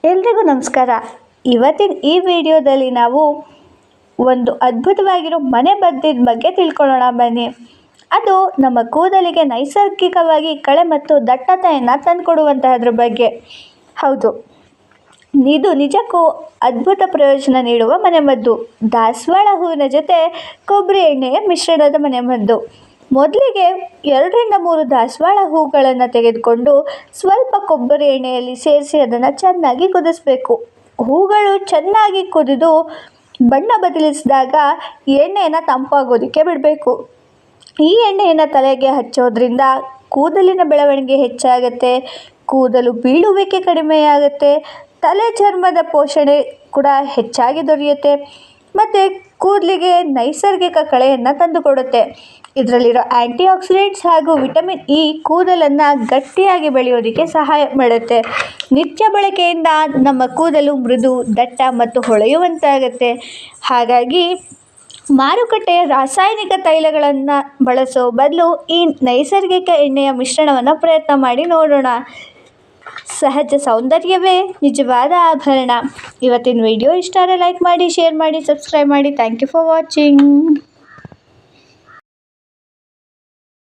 ಎಲ್ರಿಗೂ ನಮಸ್ಕಾರ. ಇವತ್ತಿನ ಈ ವಿಡಿಯೋದಲ್ಲಿ ನಾವು ಒಂದು ಅದ್ಭುತವಾಗಿರೋ ಮನೆ ಮದ್ದಿನ ಬಗ್ಗೆ ತಿಳ್ಕೊಳ್ಳೋಣ ಬನ್ನಿ. ಅದು ನಮ್ಮ ಕೂದಲಿಗೆ ನೈಸರ್ಗಿಕವಾಗಿ ಕಳೆ ಮತ್ತು ದಟ್ಟತೆಯನ್ನು ತಂದುಕೊಡುವಂತಹದ್ರ ಬಗ್ಗೆ. ಹೌದು, ಇದು ನಿಜಕ್ಕೂ ಅದ್ಭುತ ಪ್ರಯೋಜನ ನೀಡುವ ಮನೆಮದ್ದು. ದಾಸವಾಳ ಹೂವಿನ ಜೊತೆ ಕೊಬ್ಬರಿ ಎಣ್ಣೆಯ ಮಿಶ್ರಣದ ಮನೆಮದ್ದು. ಮೊದಲಿಗೆ 2-3 ದಾಸವಾಳ ಹೂಗಳನ್ನು ತೆಗೆದುಕೊಂಡು ಸ್ವಲ್ಪ ಕೊಬ್ಬರಿ ಎಣ್ಣೆಯಲ್ಲಿ ಸೇರಿಸಿ ಅದನ್ನು ಚೆನ್ನಾಗಿ ಕುದಿಸ್ಬೇಕು. ಹೂಗಳು ಚೆನ್ನಾಗಿ ಕುದಿದು ಬಣ್ಣ ಬದಲಿಸಿದಾಗ ಎಣ್ಣೆಯನ್ನು ತಂಪಾಗೋದಕ್ಕೆ ಬಿಡಬೇಕು. ಈ ಎಣ್ಣೆಯನ್ನು ತಲೆಗೆ ಹಚ್ಚೋದ್ರಿಂದ ಕೂದಲಿನ ಬೆಳವಣಿಗೆ ಹೆಚ್ಚಾಗುತ್ತೆ, ಕೂದಲು ಬೀಳುವಿಕೆ ಕಡಿಮೆಯಾಗುತ್ತೆ, ತಲೆ ಚರ್ಮದ ಪೋಷಣೆ ಕೂಡ ಹೆಚ್ಚಾಗಿ ದೊರೆಯುತ್ತೆ ಮತ್ತು ಕೂದಲಿಗೆ ನೈಸರ್ಗಿಕ ಕಳೆಯನ್ನು ತಂದುಕೊಡುತ್ತೆ. ಇದರಲ್ಲಿರೋ ಆ್ಯಂಟಿ ಆಕ್ಸಿಡೆಂಟ್ಸ್ ಹಾಗೂ ವಿಟಮಿನ್ ಇ ಕೂದಲನ್ನು ಗಟ್ಟಿಯಾಗಿ ಬೆಳೆಯೋದಕ್ಕೆ ಸಹಾಯ ಮಾಡುತ್ತೆ. ನಿತ್ಯ ಬಳಕೆಯಿಂದ ನಮ್ಮ ಕೂದಲು ಮೃದು, ದಟ್ಟ ಮತ್ತು ಹೊಳೆಯುವಂತಾಗುತ್ತೆ. ಹಾಗಾಗಿ ಮಾರುಕಟ್ಟೆಯ ರಾಸಾಯನಿಕ ತೈಲಗಳನ್ನು ಬಳಸೋ ಬದಲು ಈ ನೈಸರ್ಗಿಕ ಎಣ್ಣೆಯ ಮಿಶ್ರಣವನ್ನು ಪ್ರಯತ್ನ ಮಾಡಿ ನೋಡೋಣ. ಸಹಜ ಸೌಂದರ್ಯವೇ ನಿಜವಾದ ಆಭರಣ. ಇವತ್ತಿನ ವಿಡಿಯೋ ಇಷ್ಟ ಆದರೆ ಲೈಕ್ ಮಾಡಿ, ಶೇರ್ ಮಾಡಿ, ಸಬ್ಸ್ಕ್ರೈಬ್ ಮಾಡಿ. Thank you for watching.